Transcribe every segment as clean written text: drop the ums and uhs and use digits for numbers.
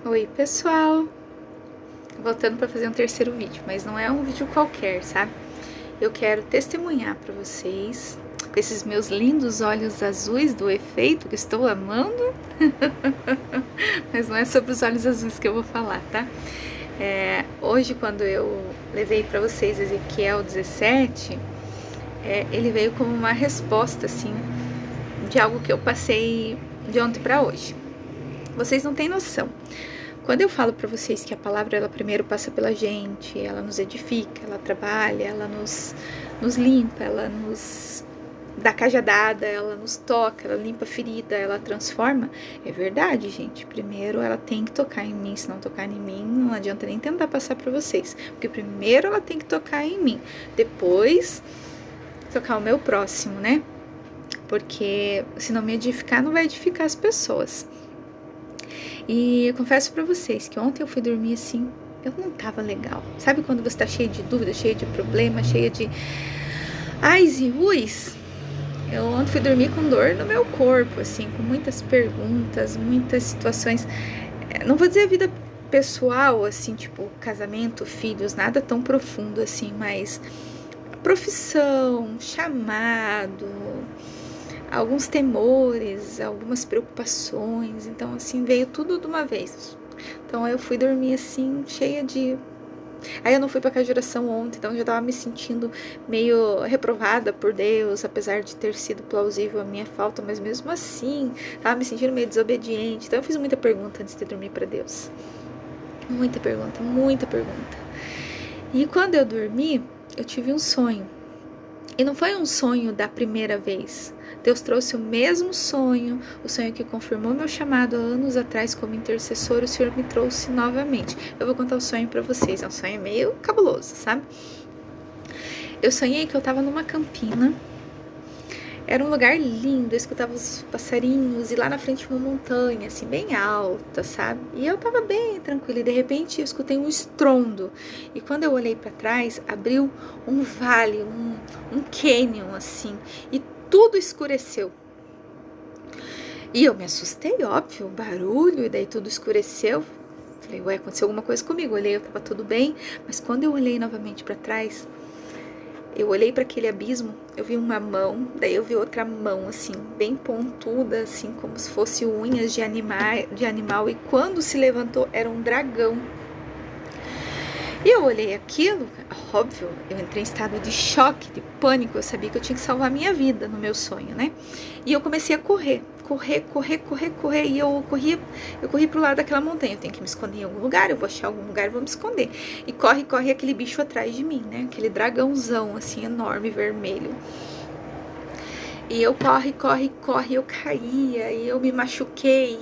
Oi pessoal, voltando para fazer um terceiro vídeo, mas não é um vídeo qualquer, sabe? Eu quero testemunhar para vocês, com esses meus lindos olhos azuis do efeito que estou amando, mas não é sobre os olhos azuis que eu vou falar, tá? Hoje, quando eu levei para vocês Ezequiel 17, ele veio como uma resposta, assim, de algo que eu passei de ontem para hoje. Vocês não têm noção. Quando eu falo para vocês que a palavra, ela primeiro passa pela gente, ela nos edifica, ela trabalha, ela nos limpa, ela nos dá cajadada, ela nos toca, ela limpa a ferida, ela transforma, é verdade, gente. Primeiro ela tem que tocar em mim, se não tocar em mim, não adianta nem tentar passar para vocês, porque primeiro ela tem que tocar em mim, depois tocar o meu próximo, né? Porque se não me edificar, não vai edificar as pessoas. E eu confesso pra vocês que ontem eu fui dormir assim, eu não tava legal. Sabe quando você tá cheio de dúvida, cheio de problema, cheia de ais e uis? Eu ontem fui dormir com dor no meu corpo, assim, com muitas perguntas, muitas situações. Não vou dizer a vida pessoal, assim, tipo casamento, filhos, nada tão profundo assim, mas profissão, chamado, alguns temores, algumas preocupações, então assim, veio tudo de uma vez. Então eu fui dormir assim, cheia de... Aí eu não fui pra conjuração ontem, então eu já tava me sentindo meio reprovada por Deus, apesar de ter sido plausível a minha falta, mas mesmo assim, tava me sentindo meio desobediente. Então eu fiz muita pergunta antes de dormir pra Deus. Muita pergunta, muita pergunta. E quando eu dormi, eu tive um sonho. E não foi um sonho da primeira vez. Deus trouxe o mesmo sonho, o sonho que confirmou meu chamado há anos atrás como intercessor, o Senhor me trouxe novamente. Eu vou contar o sonho pra vocês, é um sonho meio cabuloso, sabe? Eu sonhei que eu tava numa campina, era um lugar lindo, eu escutava os passarinhos e lá na frente uma montanha, assim, bem alta, sabe? E eu tava bem tranquila e de repente eu escutei um estrondo. E quando eu olhei pra trás, abriu um vale, um canyon, assim, e tudo escureceu. E eu me assustei, óbvio, o barulho, e daí tudo escureceu. Falei, ué, aconteceu alguma coisa comigo. Olhei, eu tava tudo bem, mas quando eu olhei novamente pra trás, eu olhei para aquele abismo, eu vi uma mão, daí eu vi outra mão, assim, bem pontuda, assim, como se fosse unhas de animal, e quando se levantou, era um dragão. E eu olhei aquilo, óbvio, eu entrei em estado de choque, de pânico, eu sabia que eu tinha que salvar a minha vida no meu sonho, né? E eu comecei a correr, e eu corri pro lado daquela montanha, eu tenho que me esconder em algum lugar, eu vou achar algum lugar e vou me esconder. E corre aquele bicho atrás de mim, né? Aquele dragãozão, assim, enorme, vermelho. E eu corre, eu caía, e eu me machuquei.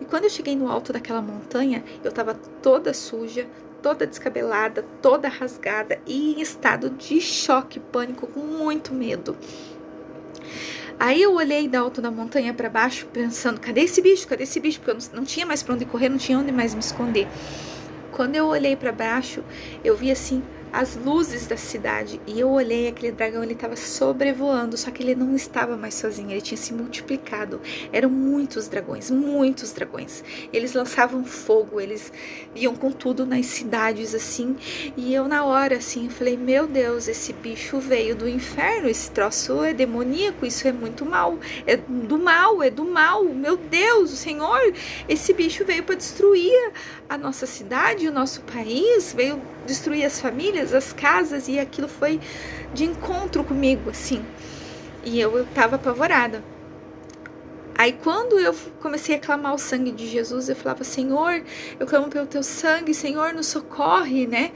E quando eu cheguei no alto daquela montanha, eu tava toda suja, toda descabelada, toda rasgada e em estado de choque, pânico, com muito medo. Aí eu olhei da alto da montanha para baixo, pensando, cadê esse bicho? Porque eu não tinha mais para onde correr, não tinha onde mais me esconder. Quando eu olhei para baixo, eu vi assim as luzes da cidade, e eu olhei, aquele dragão, ele estava sobrevoando, só que ele não estava mais sozinho, ele tinha se multiplicado. Eram muitos dragões, eles lançavam fogo, eles iam com tudo nas cidades, assim, e eu na hora, assim, eu falei, meu Deus, esse bicho veio do inferno, esse troço é demoníaco, isso é muito mal, é do mal, meu Deus, o Senhor, esse bicho veio para destruir a nossa cidade, o nosso país, veio destruir as famílias, as casas, e aquilo foi de encontro comigo, assim. E eu tava apavorada. Aí quando eu comecei a clamar o sangue de Jesus, eu falava, Senhor, eu clamo pelo teu sangue, Senhor, nos socorre, né?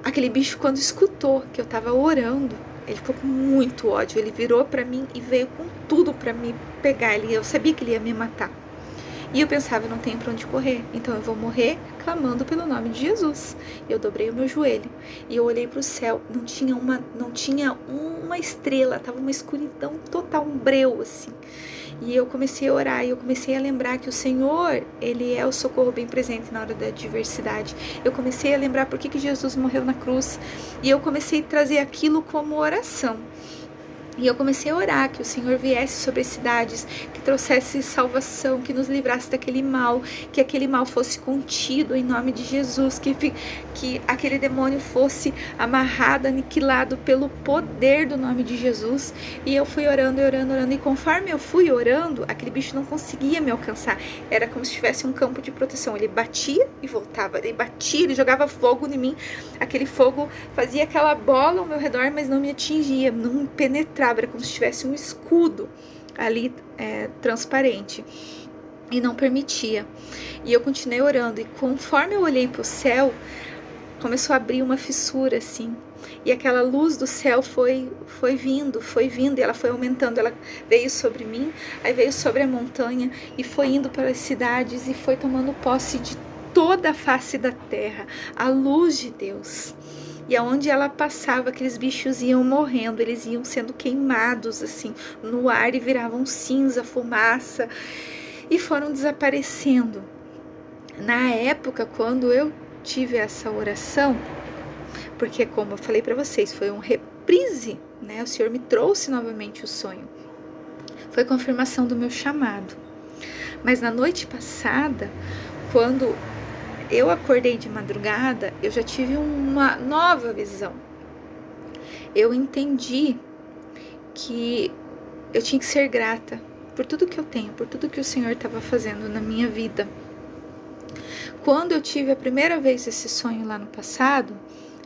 Aquele bicho, quando escutou que eu tava orando, ele ficou com muito ódio, ele virou pra mim e veio com tudo pra me pegar, eu sabia que ele ia me matar. E eu pensava, eu não tenho pra onde correr, então eu vou morrer clamando pelo nome de Jesus. E eu dobrei o meu joelho e eu olhei pro céu, não tinha uma estrela, tava uma escuridão total, um breu assim. E eu comecei a orar, e eu comecei a lembrar que o Senhor, Ele é o socorro bem presente na hora da adversidade. Eu comecei a lembrar por que Jesus morreu na cruz, e eu comecei a trazer aquilo como oração. E eu comecei a orar que o Senhor viesse sobre as cidades, que trouxesse salvação, que nos livrasse daquele mal, que aquele mal fosse contido em nome de Jesus, que aquele demônio fosse amarrado, aniquilado pelo poder do nome de Jesus. E eu fui orando, e conforme eu fui orando, aquele bicho não conseguia me alcançar. Era como se tivesse um campo de proteção. Ele batia e voltava, ele batia, ele jogava fogo em mim. Aquele fogo fazia aquela bola ao meu redor, mas não me atingia, não me penetrava. Era como se tivesse um escudo ali transparente e não permitia. E eu continuei orando, e conforme eu olhei para o céu, começou a abrir uma fissura assim, e aquela luz do céu foi vindo, e ela foi aumentando. Ela veio sobre mim, aí veio sobre a montanha e foi indo para as cidades e foi tomando posse de toda a face da terra, a luz de Deus. E aonde ela passava, aqueles bichos iam morrendo, eles iam sendo queimados assim no ar e viravam cinza, fumaça, e foram desaparecendo. Na época, quando eu tive essa oração, porque como eu falei para vocês, foi um reprise, né? O Senhor me trouxe novamente o sonho. Foi confirmação do meu chamado. Mas na noite passada, quando eu acordei de madrugada, eu já tive uma nova visão. Eu entendi que eu tinha que ser grata por tudo que eu tenho, por tudo que o Senhor estava fazendo na minha vida. Quando eu tive a primeira vez esse sonho lá no passado,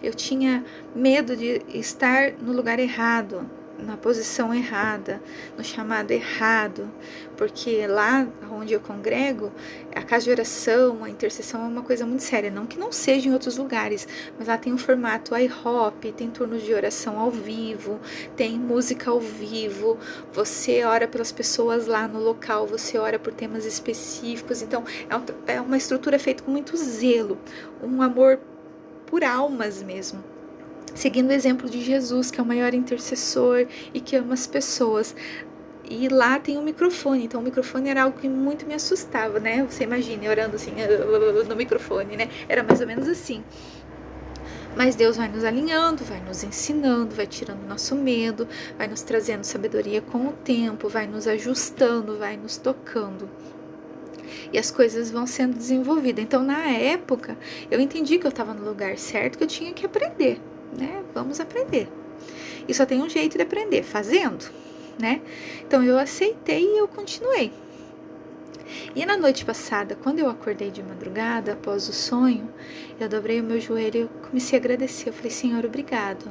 eu tinha medo de estar no lugar errado, na posição errada, no chamado errado, porque lá onde eu congrego, a casa de oração, a intercessão é uma coisa muito séria, não que não seja em outros lugares, mas lá tem um formato IHOP, tem turnos de oração ao vivo, tem música ao vivo, você ora pelas pessoas lá no local, você ora por temas específicos, então é uma estrutura feita com muito zelo, um amor por almas mesmo, seguindo o exemplo de Jesus, que é o maior intercessor e que ama as pessoas. E lá tem um microfone, então o microfone era algo que muito me assustava, né? Você imagina, orando assim no microfone, né? Era mais ou menos assim. Mas Deus vai nos alinhando, vai nos ensinando, vai tirando nosso medo, vai nos trazendo sabedoria com o tempo, vai nos ajustando, vai nos tocando. E as coisas vão sendo desenvolvidas. Então, na época, eu entendi que eu estava no lugar certo, que eu tinha que aprender, né? Vamos aprender. E só tem um jeito de aprender, fazendo, né? Então, eu aceitei e eu continuei. E na noite passada, quando eu acordei de madrugada, após o sonho, eu dobrei o meu joelho e comecei a agradecer. Eu falei, Senhor, obrigado.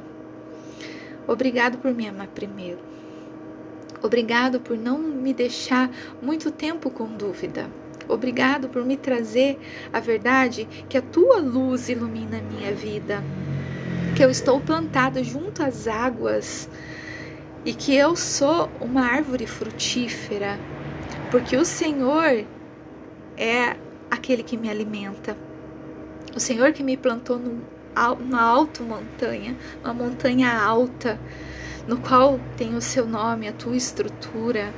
Obrigado por me amar primeiro. Obrigado por não me deixar muito tempo com dúvida. Obrigado por me trazer a verdade que a tua luz ilumina a minha vida, que eu estou plantada junto às águas e que eu sou uma árvore frutífera, porque o Senhor é aquele que me alimenta. O Senhor que me plantou numa alta montanha, uma montanha alta, no qual tem o seu nome, a tua estrutura.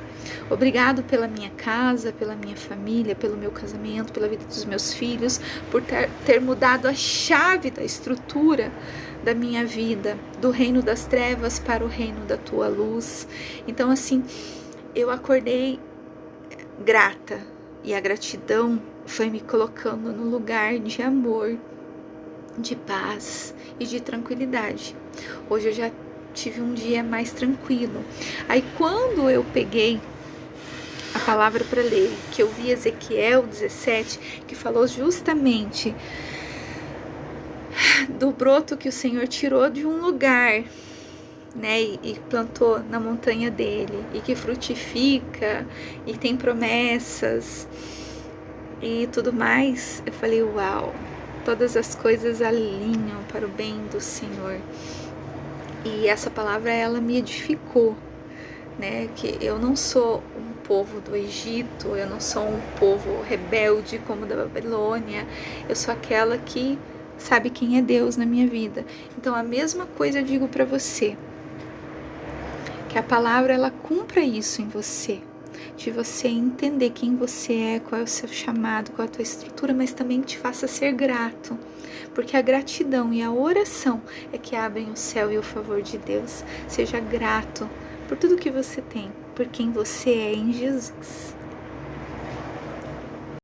Obrigado pela minha casa, pela minha família, pelo meu casamento, pela vida dos meus filhos, por ter mudado a chave da estrutura da minha vida, do reino das trevas para o reino da tua luz. Então, assim, eu acordei grata, e a gratidão foi me colocando no lugar de amor, de paz e de tranquilidade. Hoje eu já tive um dia mais tranquilo. Aí quando eu peguei a palavra para ler, que eu vi Ezequiel 17, que falou justamente do broto que o Senhor tirou de um lugar, né, e plantou na montanha dele, e que frutifica, e tem promessas, e tudo mais, eu falei, uau, todas as coisas alinham para o bem do Senhor. E essa palavra, ela me edificou, né, que eu não sou um povo do Egito, eu não sou um povo rebelde como da Babilônia, eu sou aquela que sabe quem é Deus na minha vida. Então a mesma coisa eu digo para você, que a palavra ela cumpra isso em você, de você entender quem você é, qual é o seu chamado, qual é a tua estrutura, mas também te faça ser grato, porque a gratidão e a oração é que abrem o céu e o favor de Deus. Seja grato por tudo que você tem, por quem você é em Jesus.